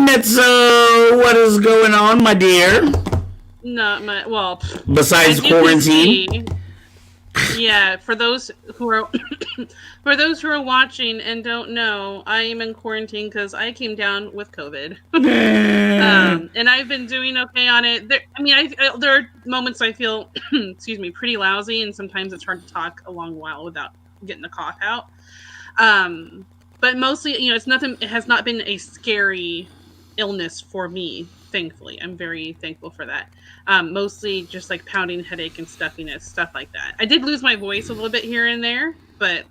Netzo, what is going on, my dear? Not my well. Besides quarantine. Yeah, for those who are watching and don't know, I am in quarantine because I came down with COVID, and I've been doing okay on it. There are moments I feel, excuse me, pretty lousy, and sometimes it's hard to talk a long while without getting the cough out. But mostly, it's nothing. It has not been a scary illness for me. Thankfully, I'm very thankful for that. Mostly just like pounding headache and stuffiness, stuff like that. I did lose my voice a little bit here and there, but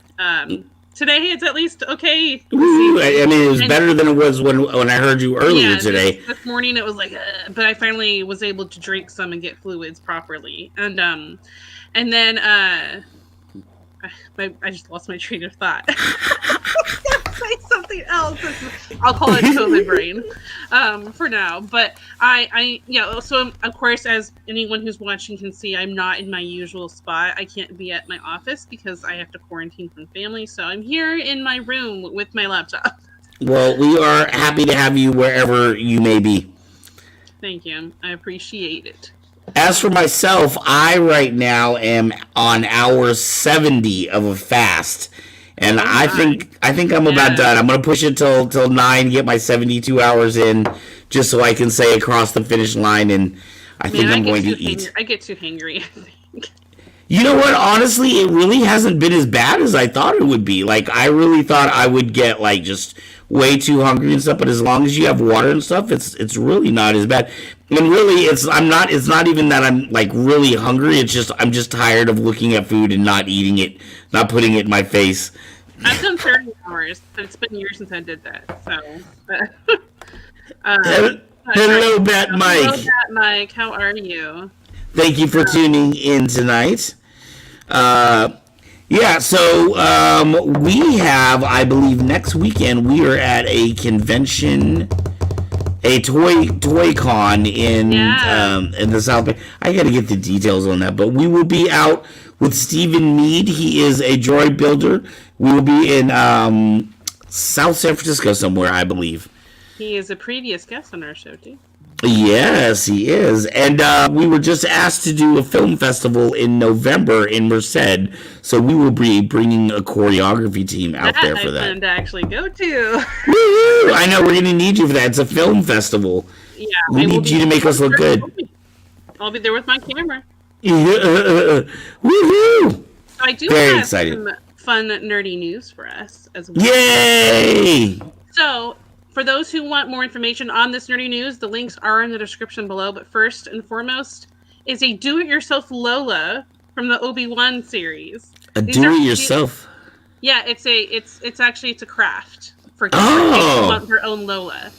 today it's at least okay. Ooh, it was better than it was when I heard you earlier today. This morning it was like, but I finally was able to drink some and get fluids properly, and then I just lost my train of thought. Say something else. I'll call it COVID brain for now. But so of course, as anyone who's watching can see, I'm not in my usual spot. I can't be at my office because I have to quarantine from family. So I'm here in my room with my laptop. Well, we are happy to have you wherever you may be. Thank you. I appreciate it. As for myself, I right now am on hour 70 of a fast. And I think I'm about done. I'm going to push it till 9, get my 72 hours in, just so I can say across the finish line, and I think I'm going to eat. I get too hangry, I think. You know what? Honestly, it really hasn't been as bad as I thought it would be. Like, I really thought I would get, like, just way too hungry and stuff, but as long as you have water and stuff, it's really not as bad. And really, it's not even that I'm, like, really hungry. It's just, I'm just tired of looking at food and not eating it, not putting it in my face. I've done 30 hours, but it's been years since I did that, so. Hello, Bat Mike. Hello, Bat Mike. How are you? Thank you for tuning in tonight. So we have, I believe, next weekend, we are at a convention, a toy con in the South Bay. I got to get the details on that, but we will be out with Stephen Mead. He is a droid builder. We will be in South San Francisco somewhere, I believe. He is a previous guest on our show, too. Yes, he is. And we were just asked to do a film festival in November in Merced, so we will be bringing a choreography team out there for that. I plan to actually go to. Woo-hoo! I know, we're going to need you for that. It's a film festival. Yeah, we need you to make us look good. I'll be there with my camera. Woohoo! I do Very have excited. Some fun, nerdy news for us as well. Yay! So, for those who want more information on this nerdy news, the links are in the description below. But first and foremost is a do-it-yourself Lola from the Obi-Wan series. A do-it-yourself? Yeah, it's a craft for kids who want their own Lola.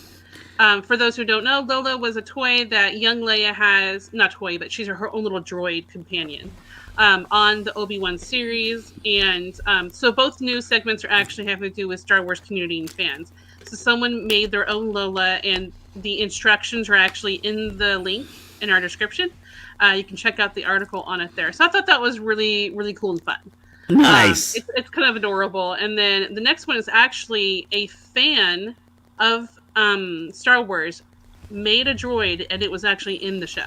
For those who don't know, Lola was a toy that young Leia has, not toy, but she's her own little droid companion on the Obi-Wan series. And so both news segments are actually having to do with Star Wars community and fans. So someone made their own Lola, and the instructions are actually in the link in our description. You can check out the article on it there. So I thought that was really, really cool and fun. Nice. It's kind of adorable. And then the next one is actually a fan of Star Wars made a droid, and it was actually in the show.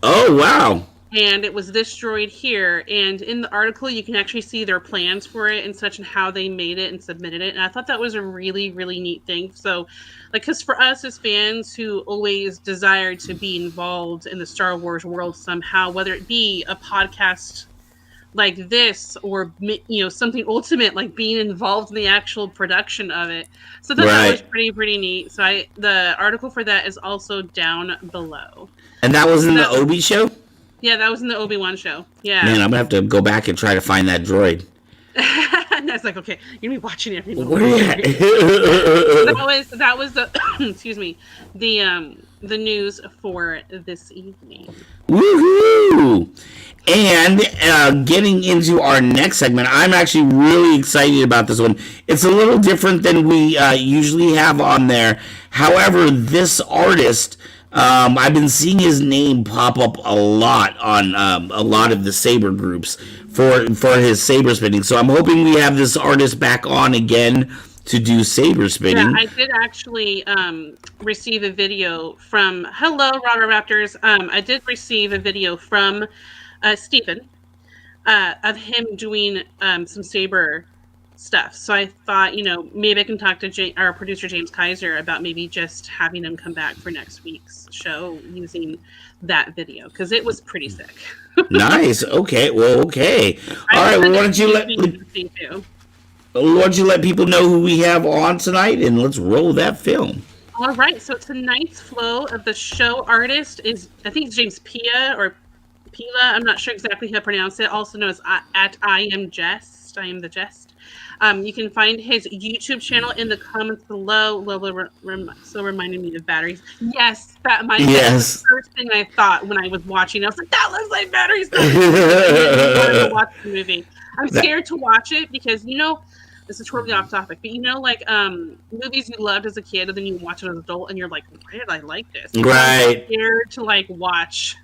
Oh, wow. And it was this droid here, and in the article you can actually see their plans for it and such, and how they made it and submitted it. And I thought that was a really, really neat thing. So, because for us as fans who always desired to be involved in the Star Wars world somehow, whether it be a podcast like this or something ultimate like being involved in the actual production of it, so that was pretty neat. So the article for that is also down below. And that was in the Obi show? Yeah, that was in the Obi-Wan show. Yeah. Man, I'm going to have to go back and try to find that droid. And that's like, okay, you're going to be watching every Where are you at? that was the, excuse me, the news for this evening. Woohoo! And getting into our next segment, I'm actually really excited about this one. It's a little different than we usually have on there. However, this artist... I've been seeing his name pop up a lot on a lot of the Saber groups for his Saber spinning. So I'm hoping we have this artist back on again to do saber spinning. Yeah, I did actually receive a video from Hello Robert Raptors. I did receive a video from Stephen of him doing some saber stuff. So I thought, maybe I can talk to our producer James Kaiser about maybe just having him come back for next week's show using that video, because it was pretty sick. Nice. Okay. Well, okay. All right. Well, why don't you let people know who we have on tonight, and let's roll that film. All right. So tonight's flow of the show artist is, I think it's James Pilla or Pilla. I'm not sure exactly how to pronounce it. Also known as at I am Jest. I am the Jest. You can find his YouTube channel in the comments below. Lola so reminded me of batteries. Yes, that might be the first thing I thought when I was watching. I was like, that looks like batteries. I wanted to watch the movie. I'm scared to watch it because, this is totally off topic, but like movies you loved as a kid and then you watch it as an adult and you're like, why did I like this? Right. I'm scared to watch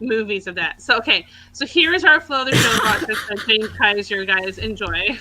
movies of that. So, okay. So here's our flow of the show brought to us by James Kaiser, guys. Enjoy.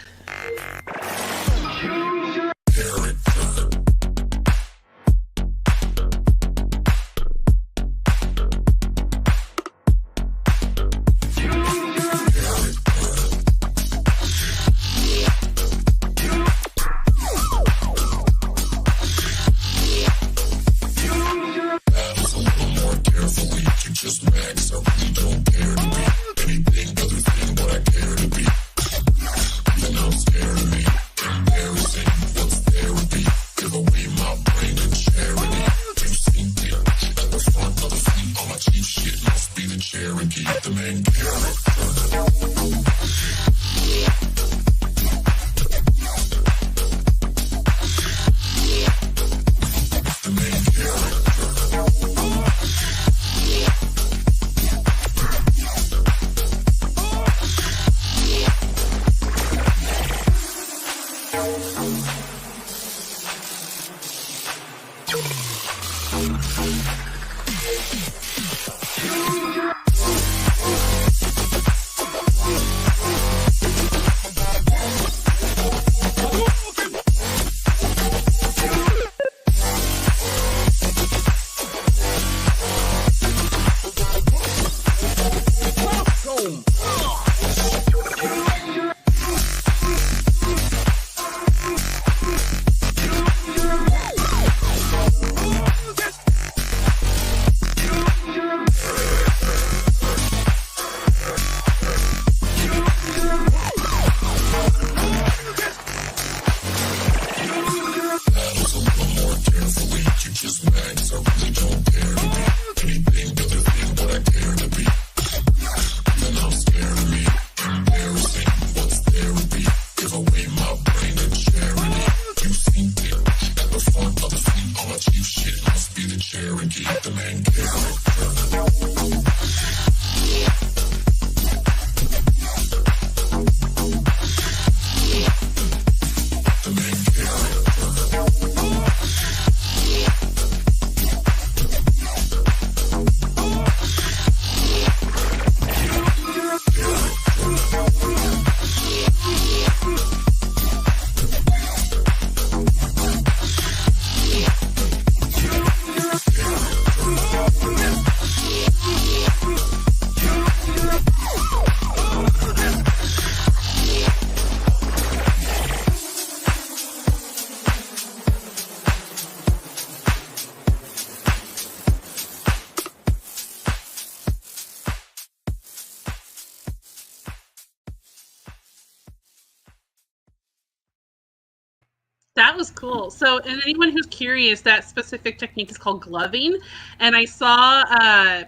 That was cool. So, and anyone who's curious, that specific technique is called gloving. And I saw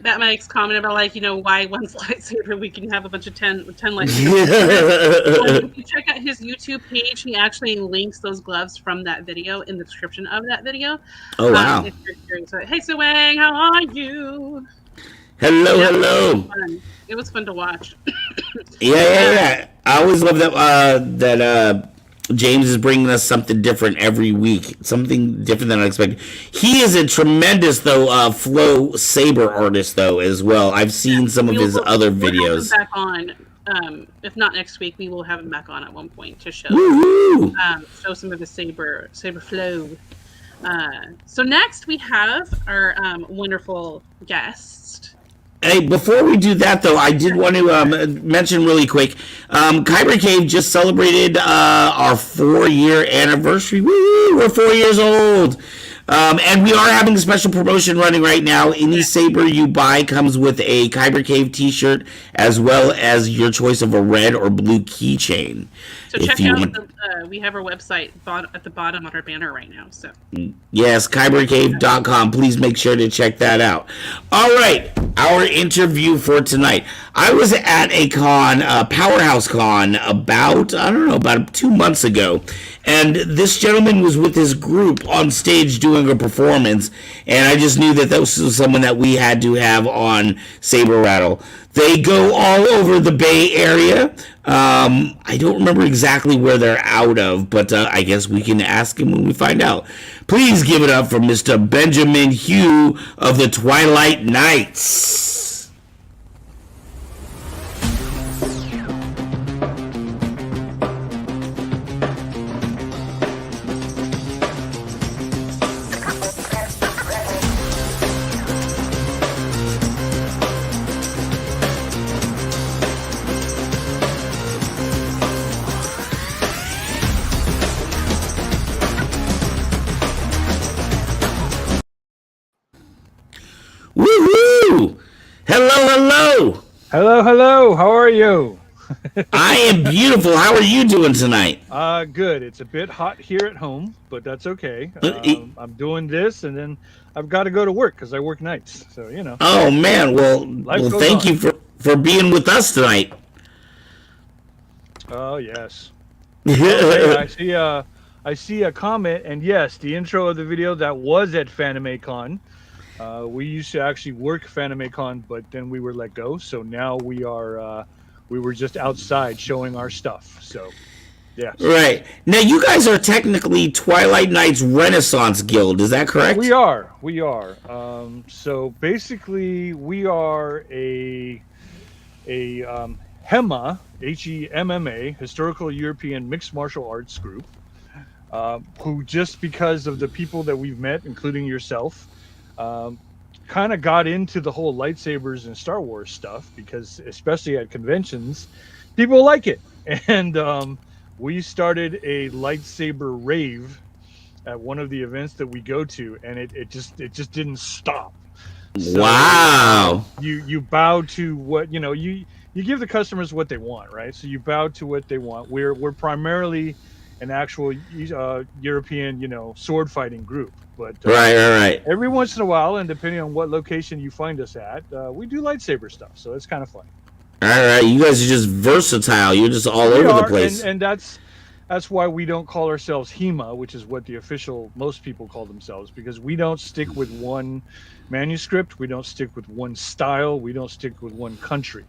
Matt Mike's comment about why one's lightsaber we can have a bunch of 10 lightsabers. If you check out his YouTube page, he actually links those gloves from that video in the description of that video. Oh wow! If you're curious. Hey, Suwang, how are you? Hello. It was fun to watch. Yeah. I always love that James is bringing us something different every week, something different than I expected. He is a tremendous, flow saber artist, though, as well. I've seen some of his other videos. Back on. if not next week, we will have him back on at one point to show some of his saber flow. So next we have our wonderful guest. Hey, before we do that, though, I did want to mention really quick, Kyber Cave just celebrated our 4-year anniversary. Woo! We're 4 years old. And we are having a special promotion running right now. Any saber you buy comes with a Kyber Cave t-shirt, as well as your choice of a red or blue keychain. So check out we have our website at the bottom on our banner right now. So yes, kybercave.com. Please make sure to check that out. All right, our interview for tonight. I was at a con, Powerhouse Con, about 2 months ago. And this gentleman was with his group on stage doing a performance. And I just knew that this was someone that we had to have on Saber Rattle. They go all over the Bay Area. I don't remember exactly where they're out of, but I guess we can ask him when we find out. Please give it up for Mr. Benjamin Hugh of the Twilight Knights. Woohoo! Hello. Hello. How are you? I am beautiful. How are you doing tonight? Good. It's a bit hot here at home, but that's okay. I'm doing this, and then I've got to go to work because I work nights. So Oh man. Well, thank you for being with us tonight. Oh yes. Hey, I see a comment, and yes, the intro of the video that was at FanimeCon. We used to actually work FanimeCon, but then we were let go. So now we were just outside showing our stuff. So, yeah. Right. Now, you guys are technically Twilight Knights Renaissance Guild. Is that correct? We are. So basically, we are a HEMA, HEMMA, Historical European Mixed Martial Arts Group, who just because of the people that we've met, including yourself, kind of got into the whole lightsabers and Star Wars stuff because, especially at conventions, people like it. And we started a lightsaber rave at one of the events that we go to, and it just didn't stop. So, wow. You bow to what you give the customers what they want, right? So you bow to what they want. We're primarily an actual European sword fighting group. But right. Every once in a while, and depending on what location you find us at, we do lightsaber stuff. So it's kind of fun. All right, you guys are just versatile. You're just all over the place. And that's why we don't call ourselves HEMA, which is what the official most people call themselves, because we don't stick with one manuscript, we don't stick with one style, we don't stick with one country.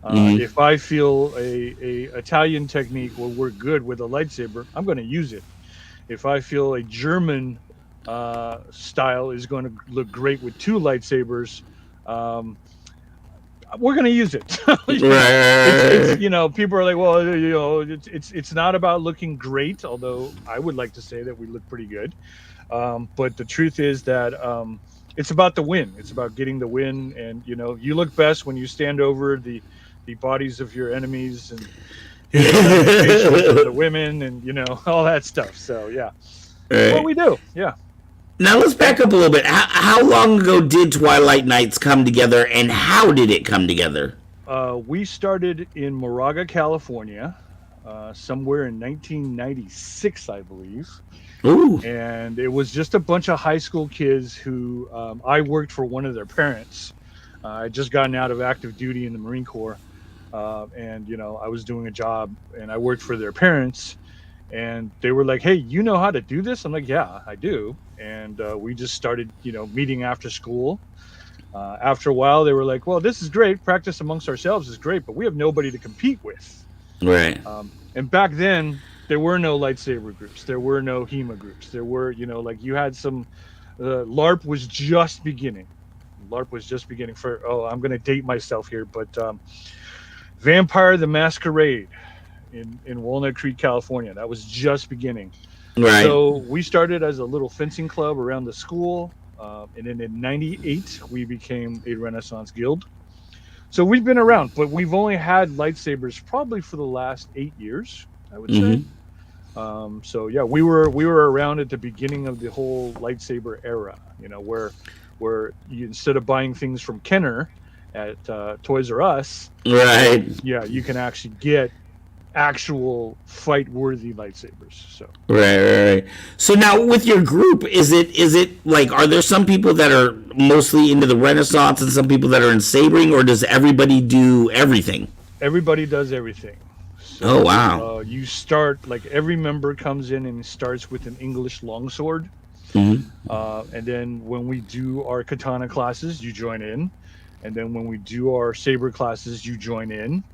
If I feel a Italian technique will work good with a lightsaber, I'm going to use it. If I feel a German style is going to look great with two lightsabers, we're going to use it. People are like, well, it's not about looking great, although I would like to say that we look pretty good. But the truth is that it's about the win. It's about getting the win, and you look best when you stand over the bodies of your enemies and the women and all that stuff. So yeah, that's what we do. Yeah. Now let's back up a little bit. How long ago did Twilight Knights come together, and how did it come together? We started in Moraga, California, somewhere in 1996, I believe. Ooh. And it was just a bunch of high school kids who I worked for one of their parents. I just gotten out of active duty in the Marine Corps, and I was doing a job, and I worked for their parents. And they were like, hey, you know how to do this? I'm like, yeah, I do. And we just started, meeting after school. After a while, they were like, well, this is great. Practice amongst ourselves is great, but we have nobody to compete with. Right. And back then, there were no lightsaber groups. There were no HEMA groups. There were, you had some, LARP was just beginning. I'm going to date myself here, but Vampire the Masquerade in Walnut Creek, California. That was just beginning. Right. So we started as a little fencing club around the school, and then in '98 we became a Renaissance guild. So we've been around, but we've only had lightsabers probably for the last 8 years, I would say. So yeah, we were around at the beginning of the whole lightsaber era. Where you, instead of buying things from Kenner at Toys R Us, right? You can actually get actual fight-worthy lightsabers. So right. So now with your group, is it like, are there some people that are mostly into the Renaissance and some people that are in sabering, or does everybody do everything? Everybody does everything. So, oh wow! You start, like, every member comes in and starts with an English longsword. And then when we do our katana classes, you join in. And then when we do our saber classes, you join in.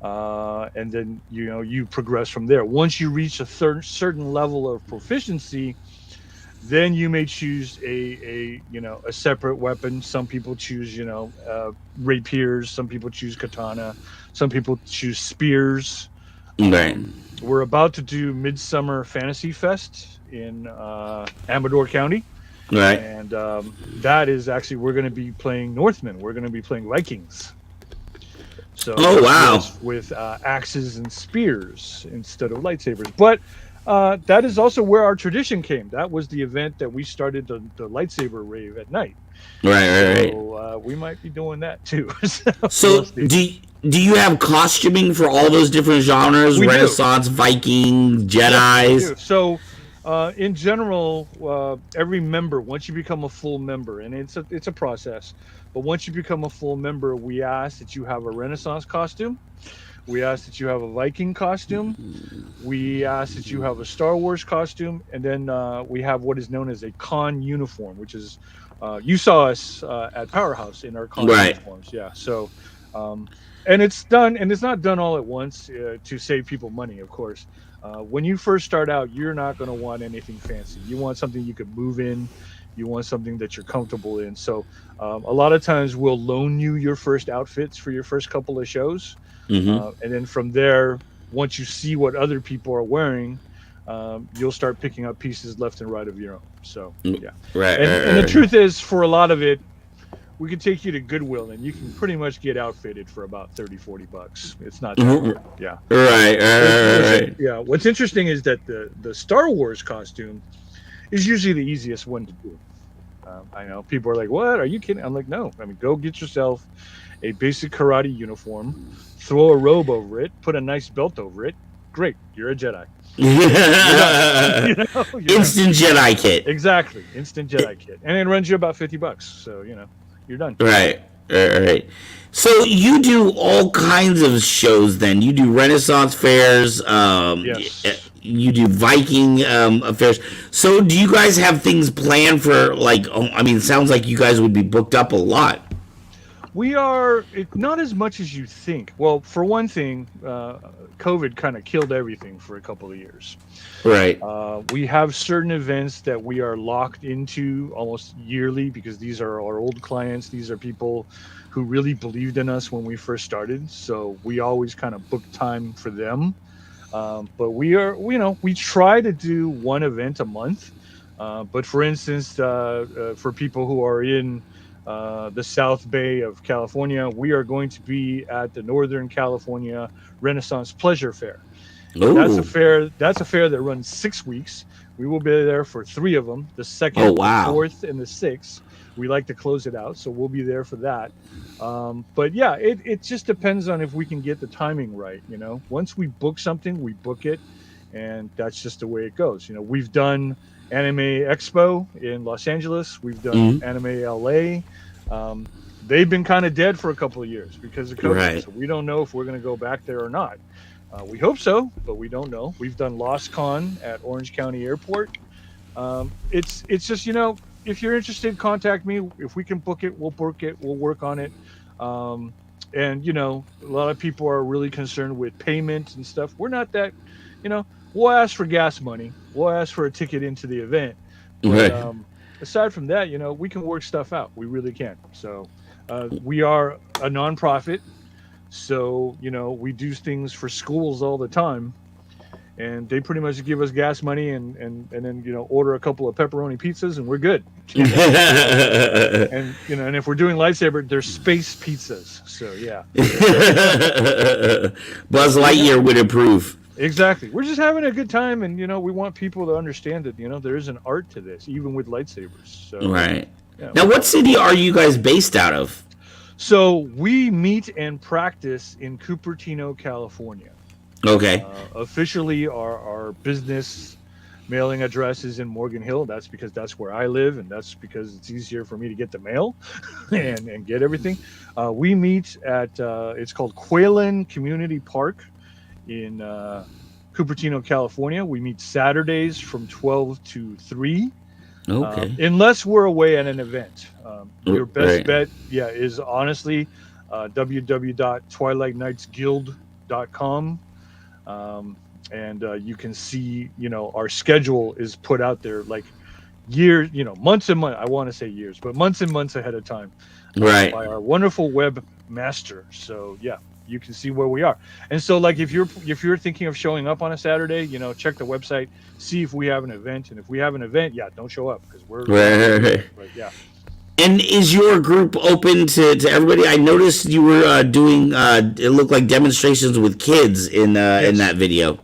And then you progress from there. Once you reach a certain level of proficiency, then you may choose a separate weapon. Some people choose rapiers. Some people choose katana. Some people choose spears. Right. We're about to do Midsummer Fantasy Fest in Amador County. Right. And that is actually, we're going to be playing Northmen. We're going to be playing Vikings. So oh wow! With axes and spears instead of lightsabers. But that is also where our tradition came. That was the event that we started the lightsaber rave at night. Right. So we might be doing that too. So do you have costuming for all those different genres? Renaissance, Viking, Jedis? Yes, so in general, every member, once you become a full member, and it's a process, but once you become a full member, we ask that you have a Renaissance costume. We ask that you have a Viking costume. We ask that you have a Star Wars costume. And then we have what is known as a con uniform, which is, you saw us at Powerhouse in our con uniforms. Yeah. So, and it's done, and it's not done all at once to save people money, of course. When you first start out, you're not going to want anything fancy. You want something you can move in. You want something that you're comfortable in. So a lot of times we'll loan you your first outfits for your first couple of shows. And then from there, once you see what other people are wearing, you'll start picking up pieces left and right of your own. So, yeah. Right. And the truth is, for a lot of it, we can take you to Goodwill and you can pretty much get outfitted for about $30-$40. It's not that hard. Yeah. Right. Yeah. What's interesting is that the Star Wars costume is usually the easiest one to do. I know people are like, "What? Are you kidding?" I'm like, "No. I mean, go get yourself a basic karate uniform, throw a robe over it, put a nice belt over it. Great, you're a Jedi." Instant Jedi kit. Exactly, instant Jedi kit, and it runs you about $50. So you're done. Right. So you do all kinds of shows. Then you do Renaissance fairs. Yes. You do Viking affairs. So do you guys have things planned for, like? I mean, it sounds like you guys would be booked up a lot. We are not as much as you think. Well, for one thing, COVID kind of killed everything for a couple of years. Right. We have certain events that we are locked into almost yearly because these are our old clients. These are people who really believed in us when we first started. So we always kind of book time for them. But we try to do one event a month. But for instance, for people who are in the South Bay of California, we are going to be at the Northern California Renaissance Pleasure Fair. That's a fair that runs 6 weeks. We will be there for 3 of them, the 2nd, the 4th, and the 6th. We like to close it out, so we'll be there for that. But yeah, it just depends on if we can get the timing right. Once we book something, we book it, and that's just the way it goes. We've done Anime Expo in Los Angeles. We've done Anime LA. They've been kind of dead for a couple of years because of COVID. So we don't know if we're going to go back there or not. We hope so, but we don't know. We've done Lost Con at Orange County Airport. It's just, if you're interested, contact me. If we can book it, we'll book it. We'll work on it. And, a lot of people are really concerned with payment and stuff. We're not that, we'll ask for gas money. We'll ask for a ticket into the event. But, aside from that, we can work stuff out. We really can. So we are a nonprofit. So, we do things for schools all the time, and they pretty much give us gas money and then, order a couple of pepperoni pizzas and we're good. And, and if we're doing lightsaber, they're space pizzas. So, yeah. Buzz Lightyear would approve. Exactly. We're just having a good time, and, we want people to understand that, there is an art to this, even with lightsabers. So, right. Yeah. Now, what city are you guys based out of? So we meet and practice in Cupertino, California. Okay. Officially, our business mailing address is in Morgan Hill. That's because that's where I live, and that's because it's easier for me to get the mail and get everything. We meet at, it's called Quaylen Community Park in Cupertino, California. We meet Saturdays from 12 to 3. Okay. Unless we're away at an event. Your best Right. bet, is honestly www.twilightnightsguild.com. And you can see, our schedule is put out there like years, months and months. I want to say years, but months and months ahead of time. Right. By our wonderful web master. So, yeah, you can see where we are. And so, like, if you're thinking of showing up on a Saturday, check the website, see if we have an event, and if we have an event, don't show up because we're Right. But, yeah. And is your group open to everybody? I noticed you were doing it looked like demonstrations with kids in that video.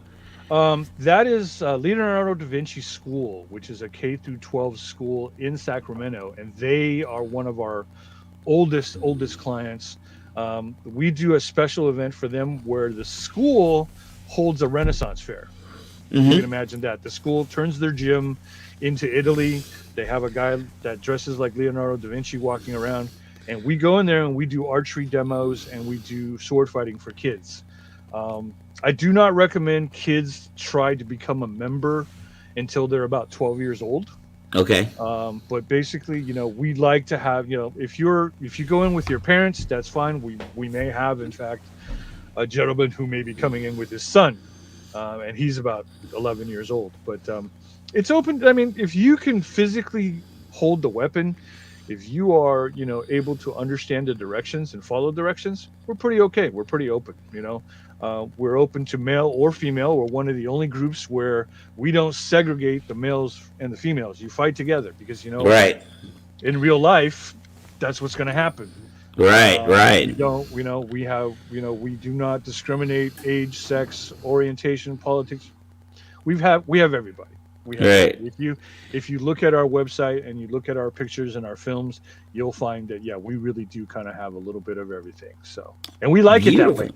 That is Leonardo da Vinci School, which is a K through 12 school in Sacramento, and they are one of our oldest clients. We do a special event for them where the school holds a Renaissance fair. You can imagine that. The school turns their gym into Italy. They have a guy that dresses like Leonardo da Vinci walking around, and we go in there and we do archery demos and we do sword fighting for kids. I do not recommend kids try to become a member until they're about 12 years old. Okay. But basically, we'd like to have, if you go in with your parents, that's fine. We may have, in fact, a gentleman who may be coming in with his son, and he's about 11 years old. But it's open. I mean, if you can physically hold the weapon, if you are, able to understand the directions and follow directions, we're pretty okay. We're pretty open, We're open to male or female. We're one of the only groups where we don't segregate the males and the females. You fight together because, right. In real life, that's what's going to happen. Right. We don't, we do not discriminate age, sex, orientation, politics. We have everybody. We have right. If you look at our website and you look at our pictures and our films, you'll find that we really do kind of have a little bit of everything. So, and we like it that way.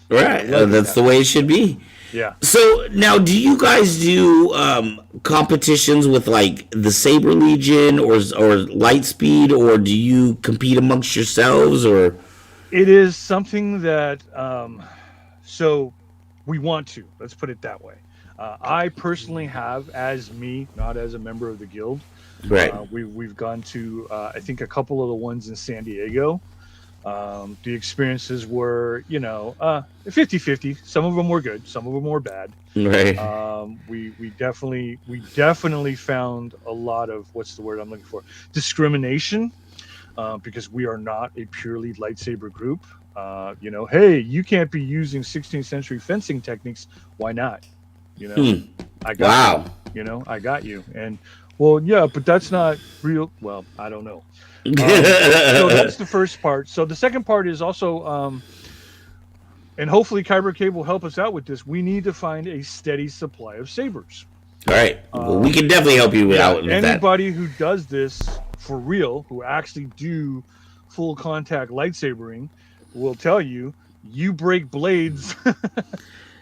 Right, that's the way it should be. Yeah. So now, do you guys do competitions with like the Saber Legion or Lightspeed, or do you compete amongst yourselves? Or it is something that so we want to. Let's put it that way. I personally have, as me, not as a member of the guild. Right. We've gone to I think a couple of the ones in San Diego. The experiences were, 50-50. Some of them were good, some of them were bad. Right. We definitely found a lot of, what's the word I'm looking for? Discrimination, because we are not a purely lightsaber group. Hey, you can't be using 16th century fencing techniques. Why not? I got you. I got you. And well, yeah, but that's not real. Well, I don't know. So that's the first part. So the second part is also, and hopefully Kyber Cave will help us out with this. We need to find a steady supply of sabers. All right. Well, we can definitely help you out with that. Anybody who does this for real, who actually do full contact lightsabering, will tell you break blades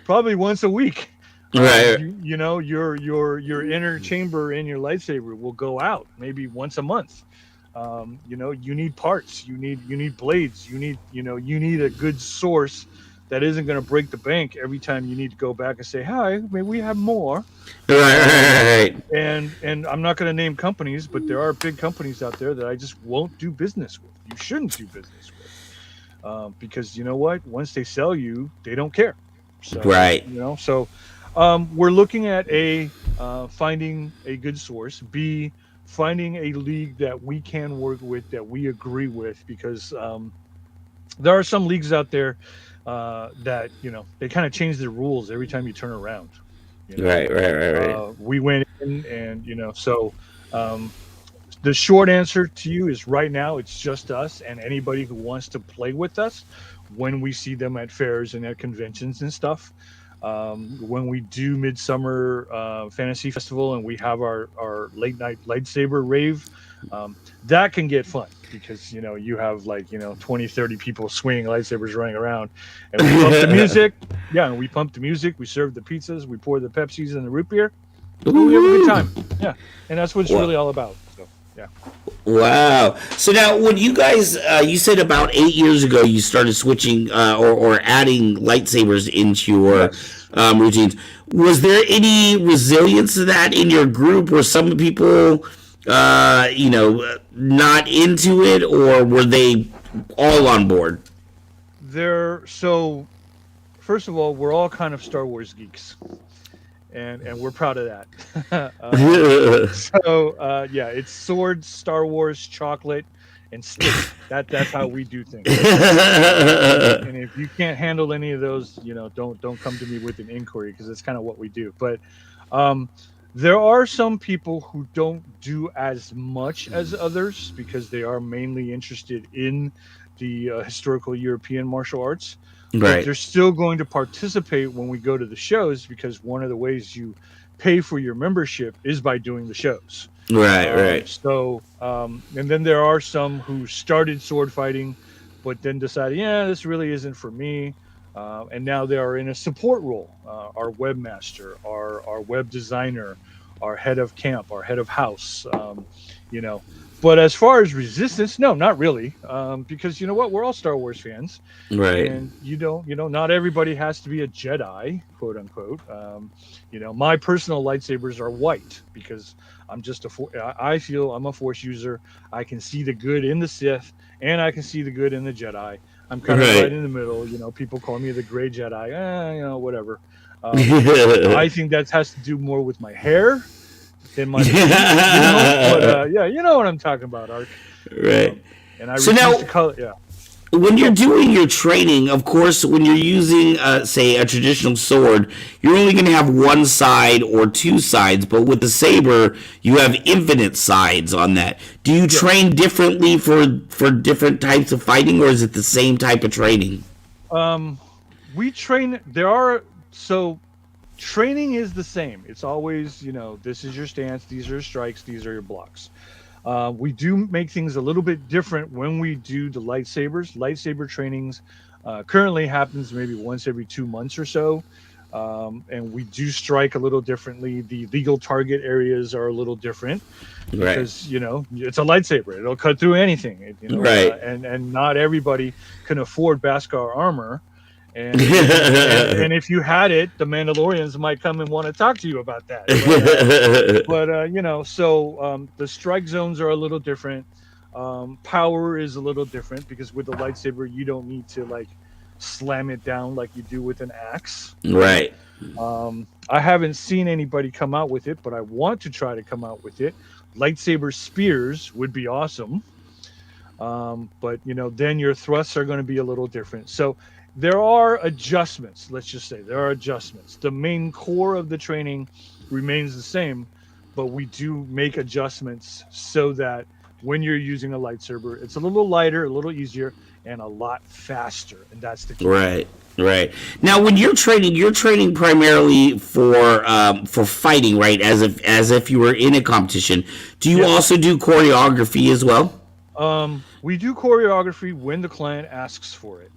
probably once a week. Right. Your inner chamber in your lightsaber will go out maybe once a month. You need parts, you need blades, you need a good source that isn't going to break the bank every time you need to go back and say, hi, may we have more? Right. And I'm not going to name companies, but there are big companies out there that I just won't do business with. You shouldn't do business with, because you know what? Once they sell you, they don't care. So, right. So we're looking at finding a good source, B, finding a league that we can work with, that we agree with, because there are some leagues out there that they kind of change the rules every time you turn around. Right. We went in, and so the short answer to you is right now it's just us and anybody who wants to play with us when we see them at fairs and at conventions and stuff. When we do Midsummer Fantasy Festival and we have our late night lightsaber rave, that can get fun because you have 20, 30 people swinging lightsabers running around, and we pump the music. Yeah, and we pump the music. We serve the pizzas. We pour the Pepsis and the root beer. And we have a good time. Yeah, and that's what it's really all about. So yeah. Wow. So now, when you guys, you said about 8 years ago, you started switching or adding lightsabers into your routines. Was there any resilience to that in your group? Were some people, not into it, or were they all on board? So, first of all, we're all kind of Star Wars geeks. And we're proud of that. Yeah, it's swords, Star Wars, chocolate, and steak. That's how we do things. And if you can't handle any of those, don't come to me with an inquiry because it's kind of what we do. But there are some people who don't do as much as others because they are mainly interested in the historical European martial arts. Right. But they're still going to participate when we go to the shows because one of the ways you pay for your membership is by doing the shows. Right. So, and then there are some who started sword fighting, but then decided, this really isn't for me. And now they are in a support role. Our webmaster, our web designer, our head of camp, our head of house, But as far as resistance, no, not really, because you know what? We're all Star Wars fans, right? And not everybody has to be a Jedi, quote unquote. My personal lightsabers are white because I feel I'm a Force user. I can see the good in the Sith, and I can see the good in the Jedi. I'm kind of right in the middle. People call me the gray Jedi. Whatever. I think that has to do more with my hair. In my, but you know what I'm talking about, Ark. Right. And I refuse to color. Yeah. When you're doing your training, of course, when you're using, say, a traditional sword, you're only going to have one side or two sides. But with the saber, you have infinite sides on that. Do you train differently for different types of fighting, or is it the same type of training? We train. Training is the same. It's always, this is your stance, these are your strikes, these are your blocks. We do make things a little bit different when we do the lightsabers. Lightsaber trainings currently happens maybe once every 2 months or so. And we do strike a little differently. The legal target areas are a little different because, it's a lightsaber. It'll cut through anything. Right. And not everybody can afford Beskar armor. And if you had it, the Mandalorians might come and want to talk to you about that. But the strike zones are a little different. Power is a little different because with the lightsaber, you don't need to slam it down like you do with an axe. Right. I haven't seen anybody come out with it, but I want to try to come out with it. Lightsaber spears would be awesome. But then your thrusts are going to be a little different. So there are adjustments. Let's just say there are adjustments. The main core of the training remains the same, but we do make adjustments so that when you're using a lightsaber, it's a little lighter, a little easier, and a lot faster. And that's the key. Right. Now, when you're training primarily for fighting, right? As if you were in a competition. Do you also do choreography as well? We do choreography when the client asks for it.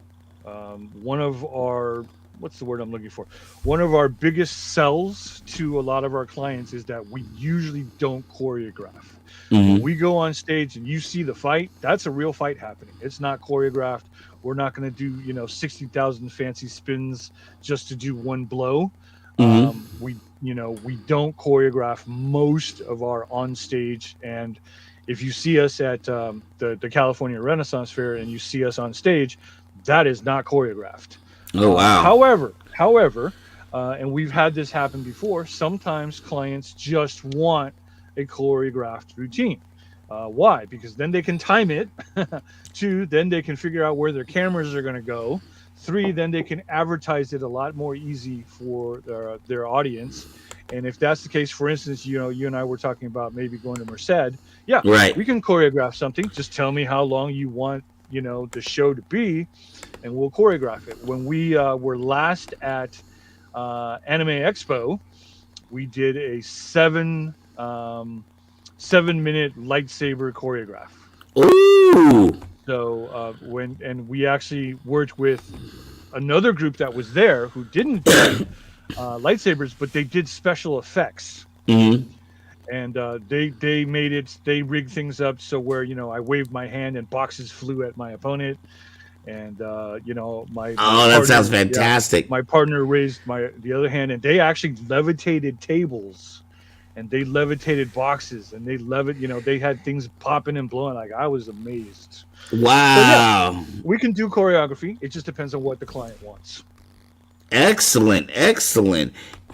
One of our, what's the word I'm looking for? One of our biggest sells to a lot of our clients is that we usually don't choreograph. Mm-hmm. When we go on stage and you see the fight, that's a real fight happening. It's not choreographed. We're not going to do, 60,000 fancy spins just to do one blow. Mm-hmm. We don't choreograph most of our on stage. And if you see us at the California Renaissance Fair and you see us on stage, that is not choreographed. Oh, wow. However, and we've had this happen before, sometimes clients just want a choreographed routine. Why? Because then they can time it. 2, then they can figure out where their cameras are going to go. 3, then they can advertise it a lot more easy for their audience. And if that's the case, for instance, you and I were talking about maybe going to Merced. Yeah, Right. we can choreograph something. Just tell me how long you want, the show to be, and we'll choreograph it. When we were last at Anime Expo, we did a 7-minute lightsaber choreograph. Ooh. So we actually worked with another group that was there who didn't do lightsabers, but they did special effects. Mm-hmm. And they made it. They rigged things up so where I waved my hand and boxes flew at my opponent, and my that partner, sounds fantastic. My partner raised the other hand, and they actually levitated tables, and they levitated boxes, and they had things popping and blowing. Like, I was amazed. Wow. So, yeah, we can do choreography. It just depends on what the client wants. Excellent.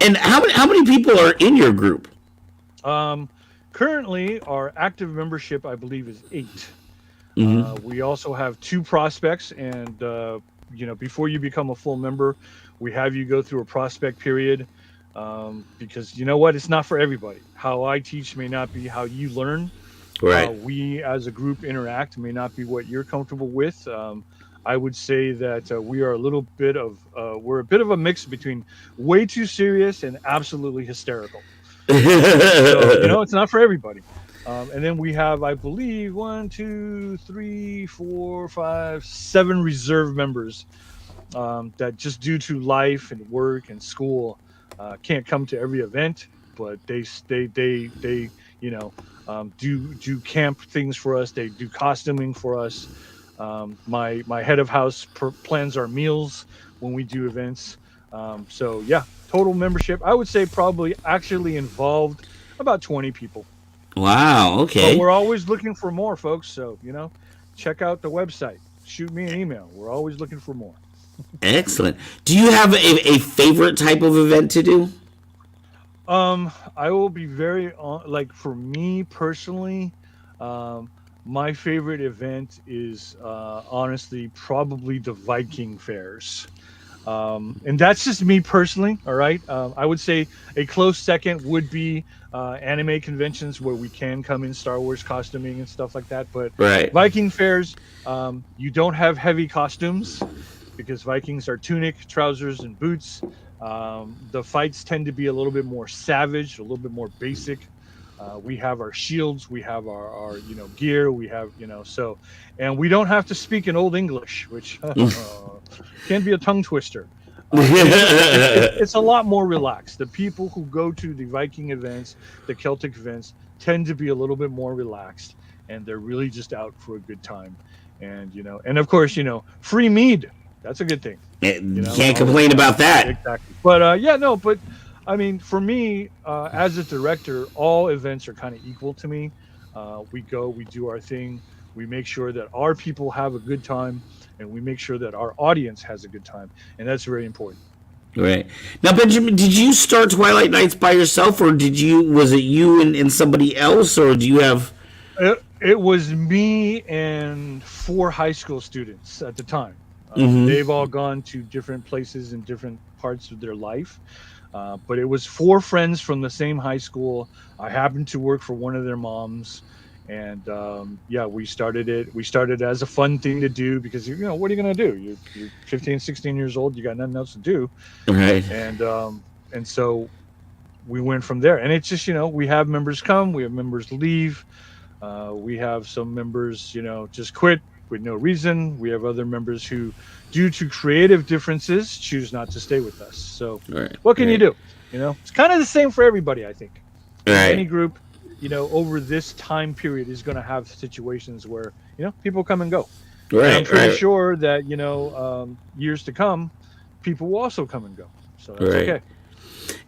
And how many people are in your group? Currently, our active membership, I believe, is 8. Mm-hmm. We also have 2 prospects, and before you become a full member, we have you go through a prospect period, because you know what, it's not for everybody. How I teach may not be how you learn. Right. We as a group interact may not be what you're comfortable with. I would say that we are we're a bit of a mix between way too serious and absolutely hysterical. So, it's not for everybody. And then we have, I believe, 1, 2, 3, 4, 5, 7 reserve members that just due to life and work and school can't come to every event, but they do camp things for us. They do costuming for us. My head of house plans our meals when we do events. So yeah, total membership, I would say probably actually involved about 20 people. Wow. Okay. But we're always looking for more, folks. So, check out the website. Shoot me an email. We're always looking for more. Excellent. Do you have a favorite type of event to do? I will be very for me personally, my favorite event is honestly probably the Viking fairs. And that's just me personally. All right. I would say a close second would be anime conventions where we can come in Star Wars costuming and stuff like that. But right. Viking fairs, you don't have heavy costumes because Vikings are tunic, trousers, and boots. The fights tend to be a little bit more savage, a little bit more basic. We have our shields, we have our gear, we have and we don't have to speak in Old English, which can be a tongue twister. It's a lot more relaxed. The people who go to the Viking events, the Celtic events, tend to be a little bit more relaxed, and they're really just out for a good time. And and of course, free mead. That's a good thing. Can't complain about that. Exactly. But but I mean, for me, as a director, all events are kind of equal to me. We go, we do our thing, we make sure that our people have a good time, and we make sure that our audience has a good time, and that's very important. Right. Now, Benjamin, did you start Twilight Nights by yourself, or was it you and somebody else, or do you have? It was me and 4 high school students at the time. Mm-hmm. They've all gone to different places in different parts of their life. But it was 4 friends from the same high school. I happened to work for one of their moms. And we started it. We started as a fun thing to do because, what are you going to do? You're 15, 16 years old. You got nothing else to do. Right. And so we went from there. And it's just, we have members come. We have members leave. We have some members, just quit with no reason. We have other members who, due to creative differences, choose not to stay with us. So what can you do? It's kind of the same for everybody, I think. Right. Any group, over this time period is going to have situations where, people come and go. Right. And I'm pretty sure that, years to come, people will also come and go. So that's okay.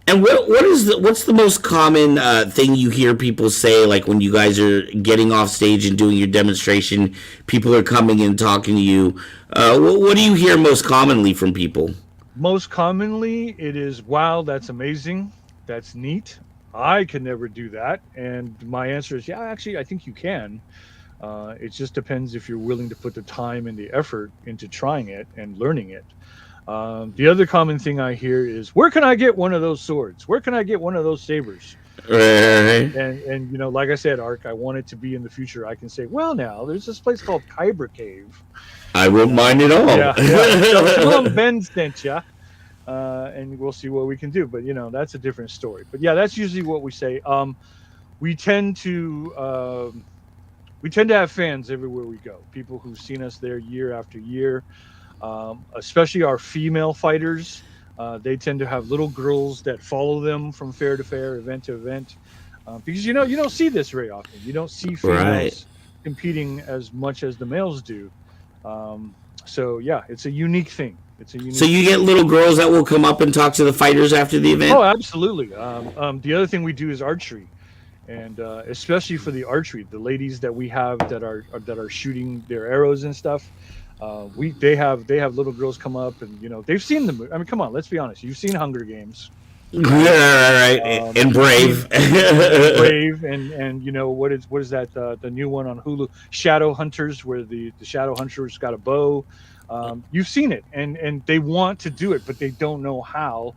And what's the most common thing you hear people say, like when you guys are getting off stage and doing your demonstration, people are coming and talking to you. What do you hear most commonly from people? Most commonly, it is, wow, that's amazing. That's neat. I can never do that. And my answer is, yeah, actually, I think you can. It just depends if you're willing to put the time and the effort into trying it and learning it. The other common thing I hear is, where can I get one of those swords? Where can I get one of those sabers? Right. And like I said, Ark, I want it to be in the future. I can say, well, now there's this place called Kyber Cave. I won't mind at all. Yeah. Tell them Ben sent ya, and we'll see what we can do. But that's a different story. But yeah, that's usually what we say. We tend to have fans everywhere we go. People who've seen us there year after year, especially our female fighters. They tend to have little girls that follow them from fair to fair, event to event, because you don't see this very often. You don't see females competing as much as the males do. So yeah, it's a unique thing. So you get little girls that will come up and talk to the fighters after the event? Oh, absolutely. The other thing we do is archery, and especially for the archery, the ladies that we have that are shooting their arrows and stuff. They have little girls come up and they've seen the movie. I mean, come on, let's be honest. You've seen Hunger Games, right? And Brave, Brave, and what is that? The new one on Hulu, Shadow Hunters, where the Shadow Hunter's got a bow. You've seen it, and they want to do it, but they don't know how.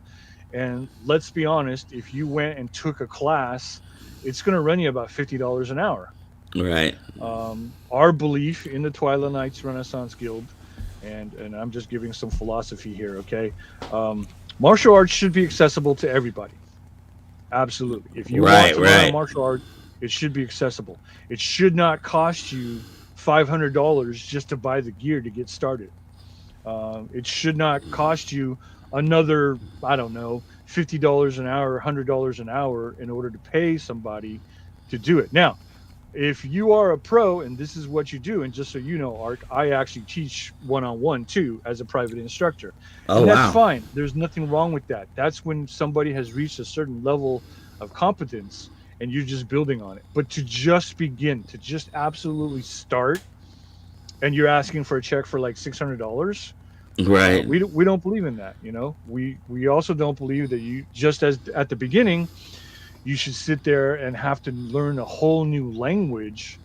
And let's be honest, if you went and took a class, it's going to run you about $50 an hour. Right. Our belief in the Twilight Knights Renaissance Guild, and I'm just giving some philosophy here, okay? Martial arts should be accessible to everybody. Absolutely. If you want to learn martial art, it should be accessible. It should not cost you $500 just to buy the gear to get started. It should not cost you another, I don't know, $50 an hour, $100 an hour in order to pay somebody to do it. Now, if you are a pro and this is what you do, and just so you know, Ark, I actually teach one-on-one too as a private instructor. Oh, and that's fine. There's nothing wrong with that. That's when somebody has reached a certain level of competence and you're just building on it. But to just begin, to just absolutely start, and you're asking for a check for like $600, right? We don't believe in that. We also don't believe that you, just as at the beginning, you should sit there and have to learn a whole new language,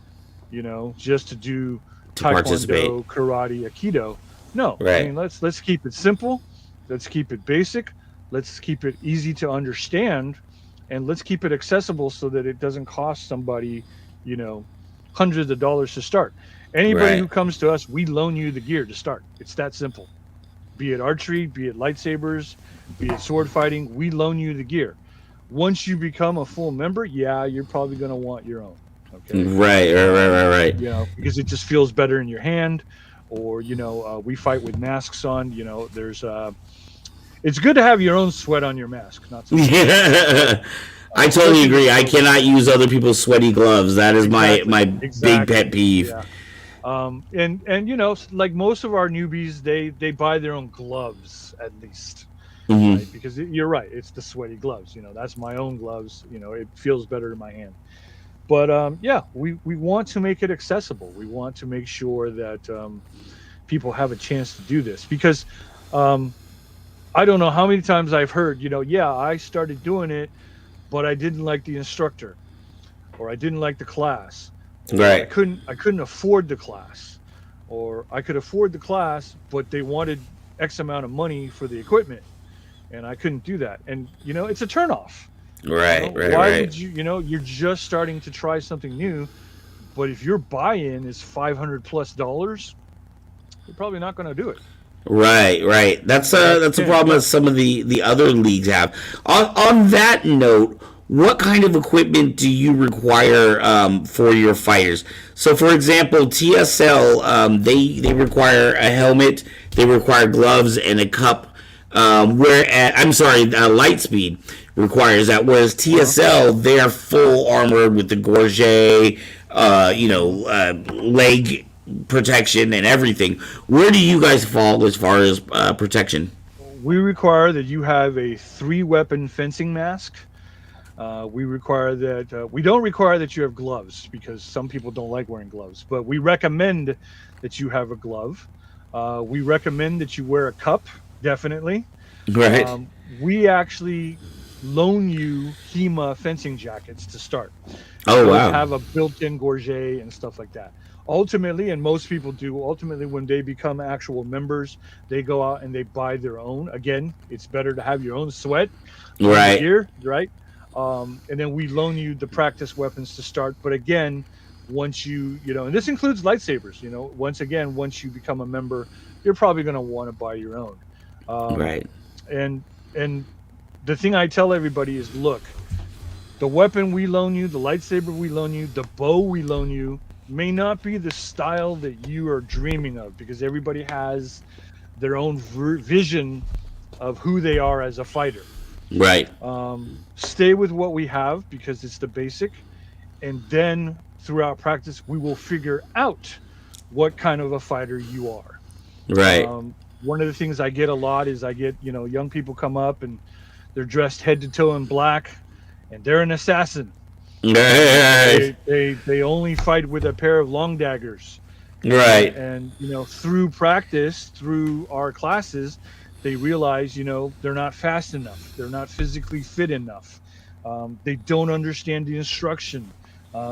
just to do Taekwondo, karate, Aikido. No, right. I mean, let's keep it simple. Let's keep it basic. Let's keep it easy to understand, and let's keep it accessible so that it doesn't cost somebody, hundreds of dollars to start. Anybody who comes to us, we loan you the gear to start. It's that simple. Be it archery, be it lightsabers, be it sword fighting, we loan you the gear. Once you become a full member, you're probably going to want your own. Okay. Right. Because it just feels better in your hand, or we fight with masks on. There's it's good to have your own sweat on your mask. Not so I totally agree. I cannot use other people's sweaty gloves. That is my big pet peeve. Yeah. And like most of our newbies, they buy their own gloves at least. Mm-hmm. Right? Because you're right, it's the sweaty gloves. That's my own gloves. It feels better in my hand. But we want to make it accessible. We want to make sure that people have a chance to do this, because I don't know how many times I've heard, I started doing it, but I didn't like the instructor, or I didn't like the class. Right. I couldn't afford the class, or I could afford the class, but they wanted X amount of money for the equipment. And I couldn't do that. And, it's a turnoff. Right. Why would you, you're just starting to try something new, but if your buy-in is $500+, you're probably not going to do it. Right. That's a problem that some of the other leagues have. On that note, what kind of equipment do you require for your fighters? So, for example, TSL, they require a helmet, they require gloves, and a cup. Lightspeed requires that, whereas TSL, they're full armored with the gorget, leg protection and everything. Where do you guys fall as far as protection? We require that you have a 3-weapon fencing mask. We require that we don't require that you have gloves, because some people don't like wearing gloves, but we recommend that you have a glove. We recommend that you wear a cup. Definitely. Right. We actually loan you HEMA fencing jackets to start. Oh, Those wow. have a built-in gorget and stuff like that. Ultimately, and most people do, ultimately when they become actual members, they go out and they buy their own. Again, it's better to have your own sweat on the Right. gear, right? And then we loan you the practice weapons to start. But again, once and this includes lightsabers, once you become a member, you're probably going to want to buy your own. Right. And the thing I tell everybody is, look, the weapon we loan you, the lightsaber we loan you, the bow we loan you may not be the style that you are dreaming of, because everybody has their own vision of who they are as a fighter. Right. Stay with what we have because it's the basic, and then throughout practice we will figure out what kind of a fighter you are. Right. One of the things I get a lot is I get young people come up and they're dressed head to toe in black, and they're an assassin. Right. They only fight with a pair of long daggers. Right. And through practice, through our classes, they realize they're not fast enough. They're not physically fit enough. They don't understand the instruction.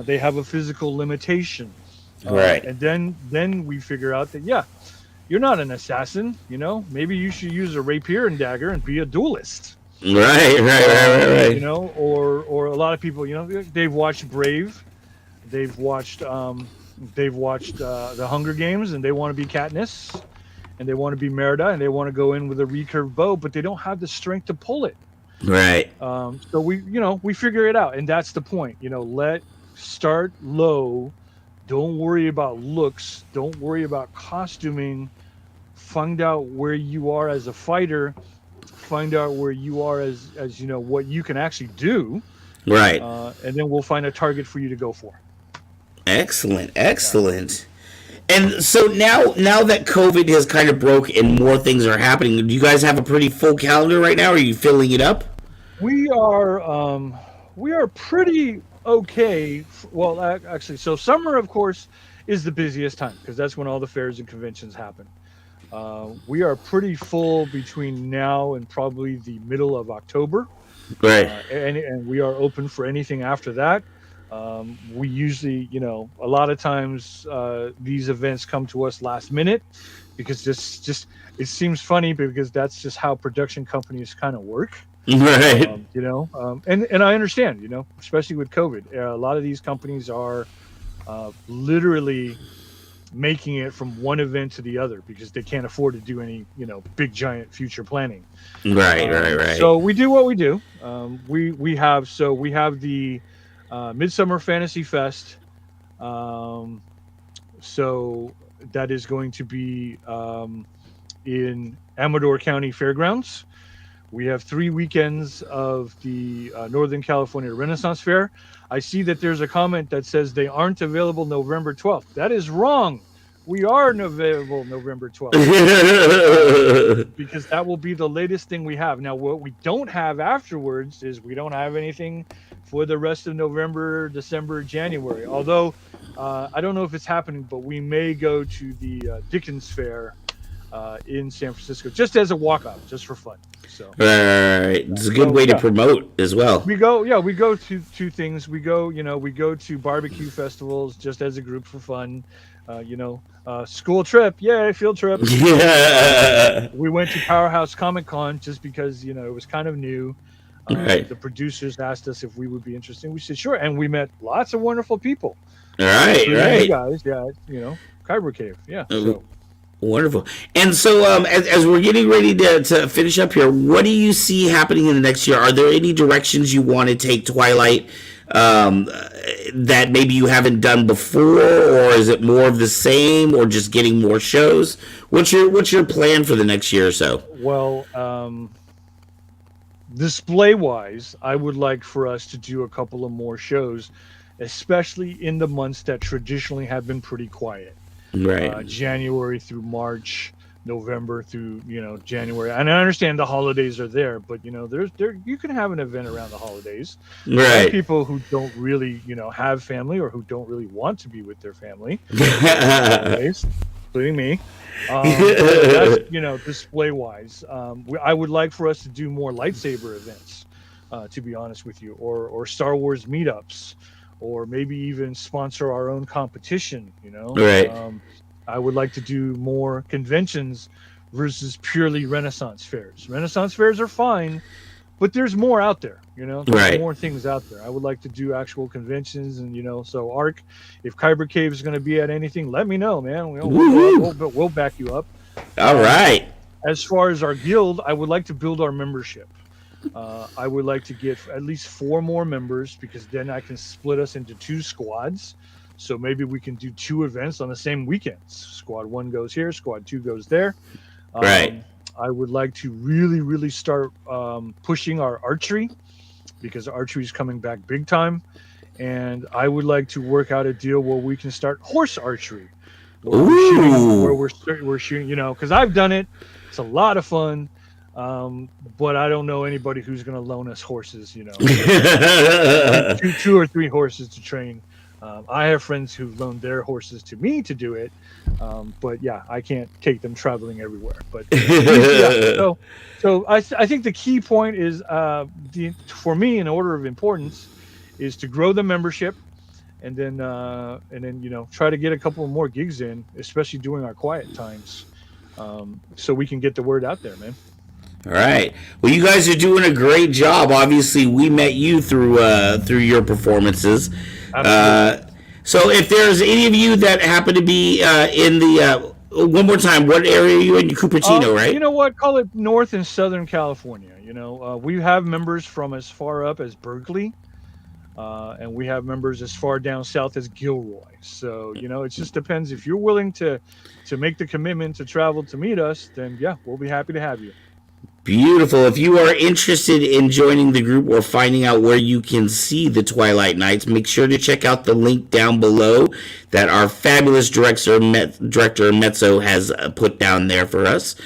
They have a physical limitation. Right. And then we figure out that you're not an assassin. Maybe you should use a rapier and dagger and be a duelist. Right. Or a lot of people, they've watched Brave, they've watched the Hunger Games, and they want to be Katniss, and they want to be Merida, and they want to go in with a recurved bow, but they don't have the strength to pull it. Right. So we figure it out, and that's the point. Start low. Don't worry about looks. Don't worry about costuming. Find out where you are as a fighter. Find out where you are as what you can actually do. Right. And then we'll find a target for you to go for. Excellent. And so now that COVID has kind of broke and more things are happening, do you guys have a pretty full calendar right now? Are you filling it up? We are pretty okay. Well, actually, so summer, of course, is the busiest time because that's when all the fairs and conventions happen. We are pretty full between now and probably the middle of October. Right. And we are open for anything after that. We usually, a lot of times these events come to us last minute because it seems funny because that's just how production companies kind of work. Right. And I understand, especially with COVID, a lot of these companies are literally making it from one event to the other because they can't afford to do any, big giant future planning. Right. So we do what we do. We have the Midsummer Fantasy Fest. So that is going to be in Amador County Fairgrounds. We have 3 weekends of the Northern California Renaissance Fair. I see that there's a comment that says they aren't available November 12th. That is wrong. We are available November 12th because that will be the latest thing we have. Now, what we don't have afterwards is we don't have anything for the rest of November, December, January. Although I don't know if it's happening, but we may go to the Dickens Fair in San Francisco just as a walk-up, just for fun. So right. It's a good way to promote as well. We go to 2 things. We go to barbecue festivals just as a group for fun. School trip, yay, field trip. Yeah. We went to Powerhouse Comic Con just because it was kind of new. Right. The producers asked us if we would be interested. We said sure, and we met lots of wonderful people. Right. You guys, Kyber Cave, yeah. So. Wonderful. And so as we're getting ready to finish up here, what do you see happening in the next year? Are there any directions you want to take Twilight that maybe you haven't done before, or is it more of the same, or just getting more shows? What's your plan for the next year or so? Well, display wise, I would like for us to do a couple of more shows, especially in the months that traditionally have been pretty quiet. Right. January through March, November through January. And I understand the holidays are there, but you can have an event around the holidays. Right. There are people who don't really have family or who don't really want to be with their family, holidays, including me. That's display wise. I would like for us to do more lightsaber events. to be honest with you, or Star Wars meetups, or maybe even sponsor our own competition. Right. I would like to do more conventions versus purely Renaissance fairs. Renaissance fairs are fine, but there's more out there. There's Right. more things out there. I would like to do actual conventions, and so Ark, if Kyber Cave is going to be at anything, let me know, man. We'll back you up. All right. As far as our guild, I would like to build our membership. I would like to get at least 4 more members, because then I can split us into 2 squads. So maybe we can do 2 events on the same weekends. Squad 1 goes here, Squad 2 goes there. Right. I would like to really, really start pushing our archery, because archery is coming back big time. And I would like to work out a deal where we can start horse archery. Where we're shooting, because I've done it. It's a lot of fun. But I don't know anybody who's going to loan us horses, 2 or 3 horses to train. I have friends who loaned their horses to me to do it. But yeah, I can't take them traveling everywhere. But yeah, so I think the key point is, for me, in order of importance, is to grow the membership, and then try to get a couple more gigs in, especially during our quiet times, so we can get the word out there, man. All right. Well, you guys are doing a great job. Obviously, we met you through your performances. So if there's any of you that happen to be in the one more time, what area are you in? Cupertino, right? You know what? Call it North and Southern California. We have members from as far up as Berkeley, and we have members as far down south as Gilroy. So it just depends. If you're willing to make the commitment to travel to meet us, then yeah, we'll be happy to have you. Beautiful. If you are interested in joining the group or finding out where you can see the Twilight Nights, make sure to check out the link down below that our fabulous director Mezzo has put down there for us.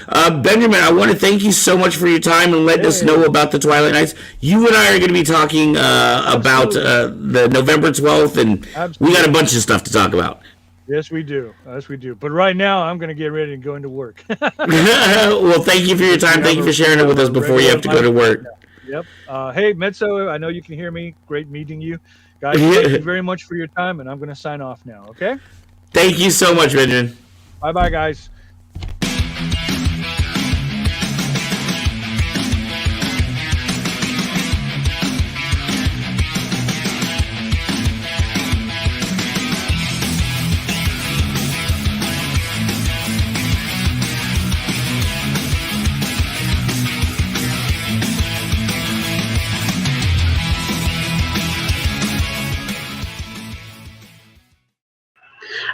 Benjamin, I want to thank you so much for your time and letting us know about the Twilight Nights. You and I are going to be talking about the November 12th, and we got a bunch of stuff to talk about. Yes, we do. But right now, I'm going to get ready and go into work. Well, thank you for your time. Thank you for sharing it with us before you have to go to work. Yep. Hey, Mezzo, I know you can hear me. Great meeting you. Guys, thank you very much for your time, and I'm going to sign off now, okay? Thank you so much, Benjamin. Bye-bye, guys.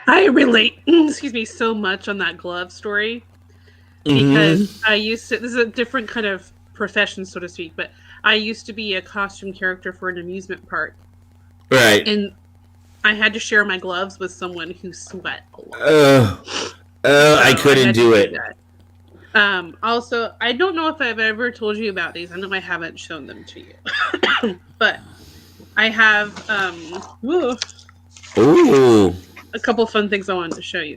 I relate, so much on that glove story, because I used to, this is a different kind of profession, so to speak, but I used to be a costume character for an amusement park. Right. And I had to share my gloves with someone who sweat a lot. I couldn't do it. Also, I don't know if I've ever told you about these. I know I haven't shown them to you. But I have a couple fun things I wanted to show you.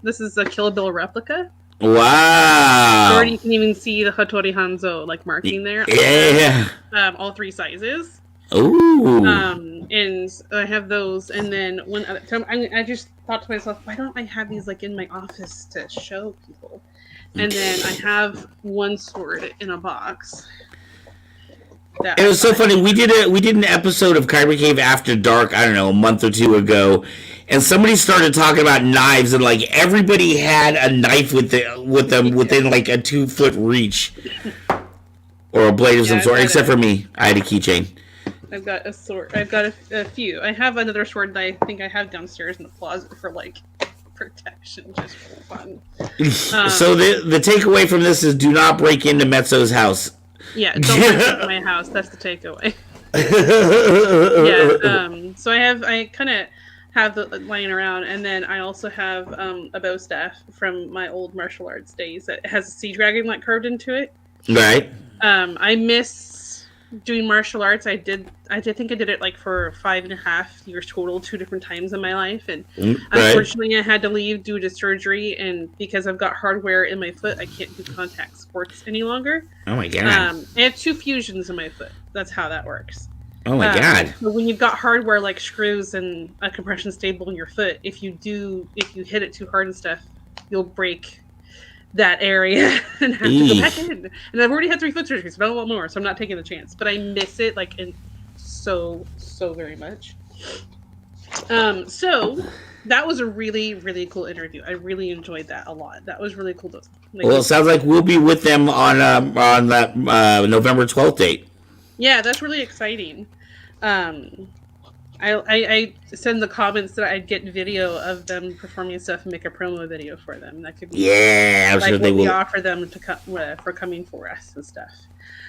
This is a Kill Bill replica. Wow. Or you can even see the Hattori Hanzo marking there. Yeah. All 3 sizes. Ooh. And I have those, and then one other time I just thought to myself, why don't I have these in my office to show people? And then I have one sword in a box. It was so funny. We did an episode of Kyber Cave After Dark, I don't know, a month or 2 ago, and somebody started talking about knives, and everybody had a knife with them within a 2-foot reach, or a blade of some sort, except for me. I had a keychain. I've got a sword. I've got a few. I have another sword that I think I have downstairs in the closet for protection, just for fun. So the takeaway from this is: do not break into Mezzo's house. Yeah, don't break into my house. That's the takeaway. Yeah. So I kind of have the lying around, and then I also have a bow staff from my old martial arts days that has a sea dragon carved into it. Right. I miss doing martial arts. I think I did it for 5.5 years total, 2 different times in my life, and unfortunately I had to leave due to surgery, and because I've got hardware in my foot, I can't do contact sports any longer. Oh my god. I have 2 fusions in my foot. That's how that works. Oh my god! But when you've got hardware like screws and a compression stable in your foot, if you hit it too hard and stuff, you'll break that area and have to go back in. And I've already had 3 foot surgeries, but I don't want more, so I'm not taking the chance. But I miss it like so very much. So that was a really, really cool interview. I really enjoyed that a lot. That was really cool. Well, it sounds like we'll be with them on that November 12th date. Yeah, that's really exciting. I send the comments that I'd get video of them performing stuff and make a promo video for them. That could be I'm like sure they will. We offer them to come for coming for us and stuff.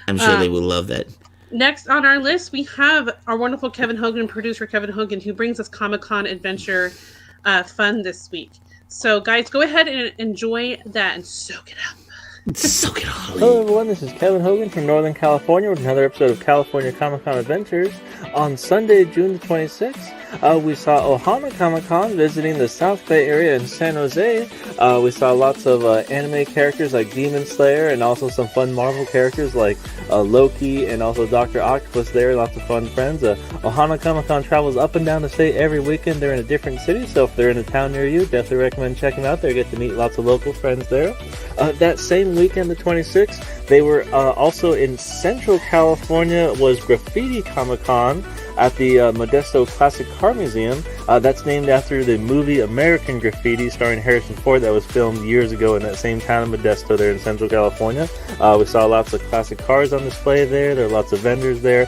I'm sure they will love that. Next on our list, we have our wonderful Kevin Hogan, producer Kevin Hogan, who brings us Comic-Con adventure fun this week. So, guys, go ahead and enjoy that and soak it up. Soak it all in. Hello everyone, this is Kevin Hogan from Northern California with another episode of California Comic-Con Adventures. On Sunday, June the 26th, we saw Ohana Comic-Con visiting the South Bay area in San Jose. We saw lots of anime characters like Demon Slayer and also some fun Marvel characters like Loki and also Dr. Octopus there. Lots of fun friends. Ohana Comic-Con travels up and down the state every weekend. They're in a different city, so if they're in a town near you, definitely recommend checking out there. Get to meet lots of local friends there. That same weekend, the 26th, they were also in Central California, was Graffiti Comic-Con at the Modesto Classic Car Museum. That's named after the movie American Graffiti starring Harrison Ford that was filmed years ago in that same town of Modesto there in Central California. We saw lots of classic cars on display there. There are lots of vendors there.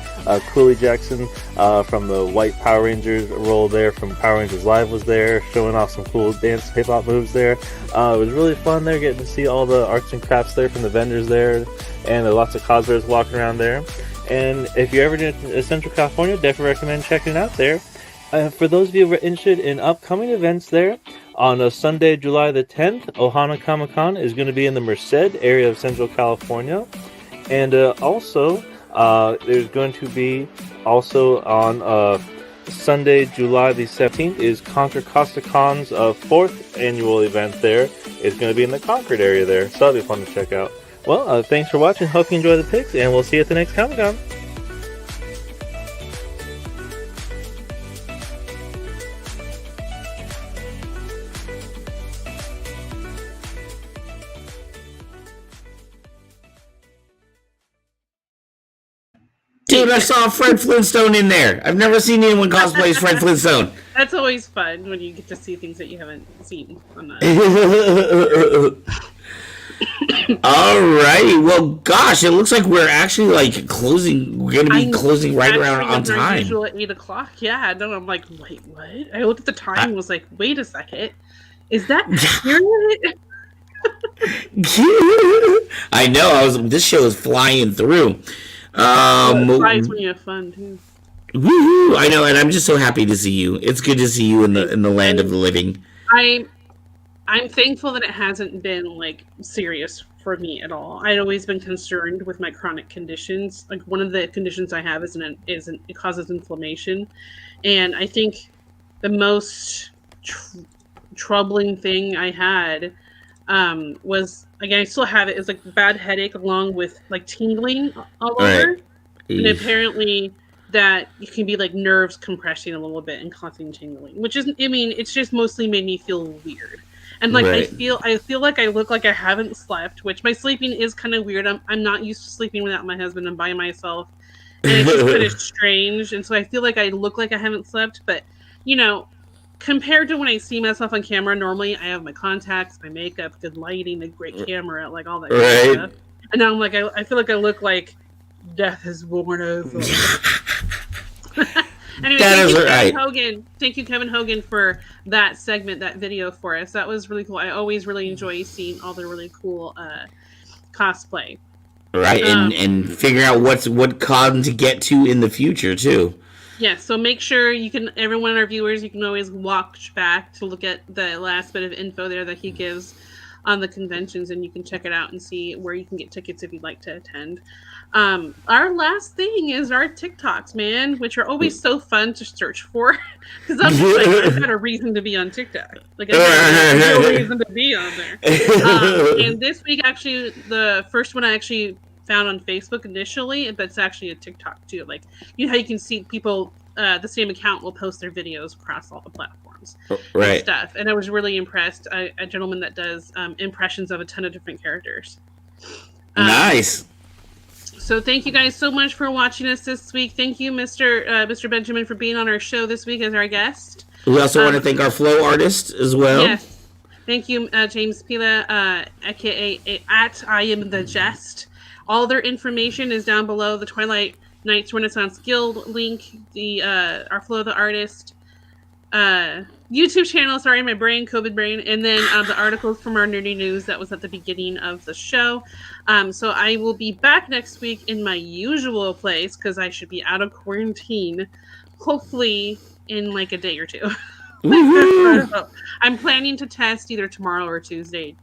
Cooley Jackson from the White Power Rangers role there from Power Rangers Live was there, showing off some cool dance hip-hop moves there. It was really fun there, getting to see all the arts and crafts there from the vendors there, and lots of cosplayers walking around there. And if you're ever in Central California, definitely recommend checking it out there. For those of you who are interested in upcoming events there, on Sunday, July the 10th, Ohana Comic-Con is going to be in the Merced area of Central California. And also, there's going to be also on Sunday, July the 17th, is Conquer Costa Con's 4th annual event there. It's going to be in the Concord area there, so that'll be fun to check out. Well, thanks for watching. Hope you enjoy the picks, and we'll see you at the next Comic-Con. Dude, I saw Fred Flintstone in there. I've never seen anyone cosplay as Fred Flintstone. That's always fun when you get to see things that you haven't seen on that. All right. Well, gosh, it looks like we're actually like closing. We're going to be closing right around on time. Usual at 8 o'clock. Yeah. And then I'm like, wait, what? I looked at the time and was like, wait a second. Is that period? I know. This show is flying through. It's when you have fun too. Woohoo! I know, and I'm just so happy to see you. It's good to see you in the land of the living. I'm thankful that it hasn't been like serious for me at all. I'd always been concerned with my chronic conditions. Like one of the conditions I have it causes inflammation, and I think the most troubling thing I had was, again, I still have it, is like bad headache along with like tingling all over, right. And apparently that it can be like nerves compressing a little bit and causing tingling, which is, I mean, it's just mostly made me feel weird. And like, right. I feel like I look like I haven't slept, which my sleeping is kind of weird. I'm not used to sleeping without my husband and by myself, and it's just kind of strange. And so I feel like I look like I haven't slept, but you know, compared to when I see myself on camera, normally I have my contacts, my makeup, good lighting, a great camera, like all that kind of stuff. And now I'm like, I feel like I look like death is worn over. Anyway, thank you, Kevin Hogan, for that segment, that video for us. That was really cool. I always really enjoy seeing all the really cool cosplay. Right, and figure out what con to get to in the future too. Yeah, so make sure everyone of our viewers, you can always watch back to look at the last bit of info there that he gives on the conventions, and you can check it out and see where you can get tickets if you'd like to attend. Our last thing is our TikToks, man, which are always so fun to search for, because I'm just like, I've got a reason to be on TikTok. Like, I've got no reason to be on there. And this week, actually, the first one I actually found on Facebook initially, but it's actually a TikTok too. Like, you know how you can see people, the same account will post their videos across all the platforms, right? And stuff. And I was really impressed. A gentleman that does impressions of a ton of different characters. Nice. So thank you guys so much for watching us this week. Thank you, Mr. Benjamin, for being on our show this week as our guest. We also want to thank our flow artist as well. Yes. Thank you, James Pilla, aka at I Am the Jest. All their information is down below. The Twilight Knights Renaissance Guild link, our Flow the Artist YouTube channel. Sorry, my brain, COVID brain, and then the articles from our nerdy news that was at the beginning of the show. So I will be back next week in my usual place because I should be out of quarantine, hopefully in like a day or two. I'm planning to test either tomorrow or Tuesday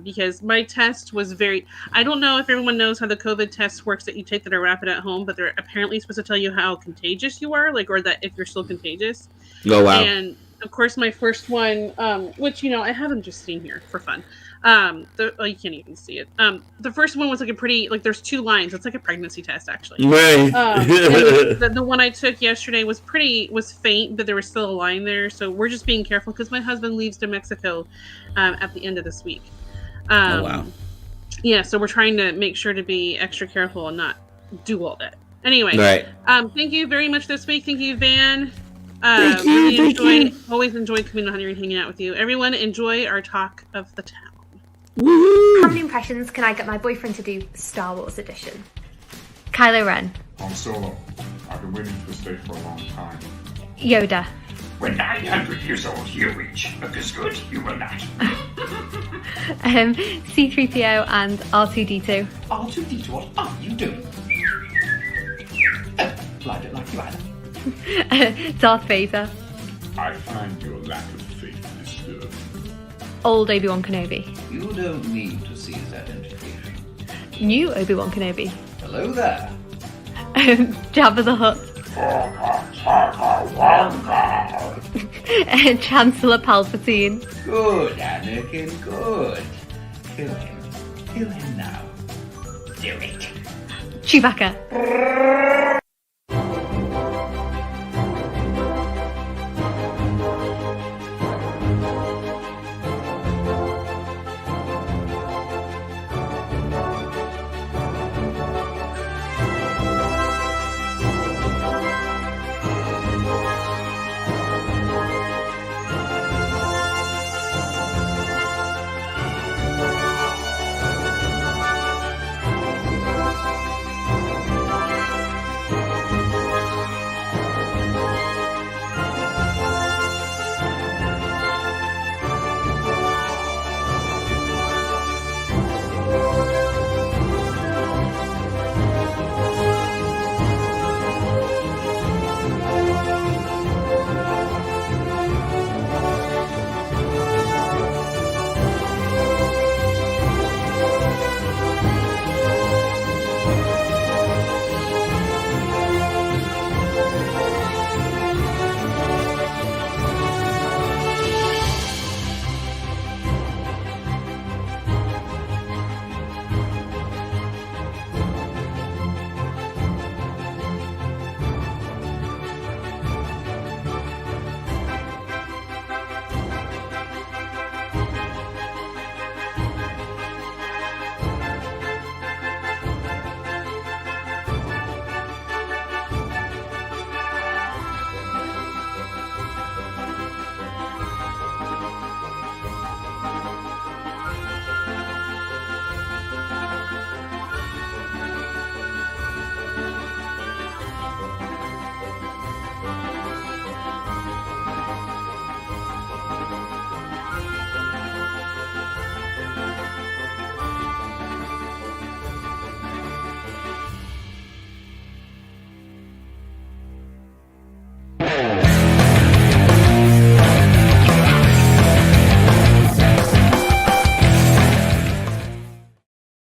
because my test was I don't know if everyone knows how the COVID test works that you take that are rapid at home, but they're apparently supposed to tell you how contagious you are, or that if you're still contagious. Oh, wow. And of course, my first one, which, I have them just sitting here for fun. You can't even see it. The first one was like a pretty, there's 2 lines. It's like a pregnancy test, actually. Right. The one I took yesterday was faint, but there was still a line there. So we're just being careful because my husband leaves to Mexico at the end of this week. Oh, wow. Yeah, so we're trying to make sure to be extra careful and not do all that. Anyway, right. Thank you very much this week. Thank you, Van. Thank you. Always enjoyed coming on here and hanging out with you. Everyone, enjoy our talk of the town. Woo-hoo. How many impressions can I get my boyfriend to do Star Wars edition? Kylo Ren. Han Solo. I've been waiting for this day for a long time. Yoda. When 900 years old you reach, look as good you will not. C-3PO and R2-D2. R2-D2, what are you doing? Glide it like you had. Darth Vader. I find your lack of faith disturbing. Old Obi-Wan Kenobi. You don't need to see his identification. New Obi-Wan Kenobi. Hello there. Jabba the Hutt. Chancellor Palpatine. Good, Anakin, good. Kill him. Kill him now. Do it. Chewbacca.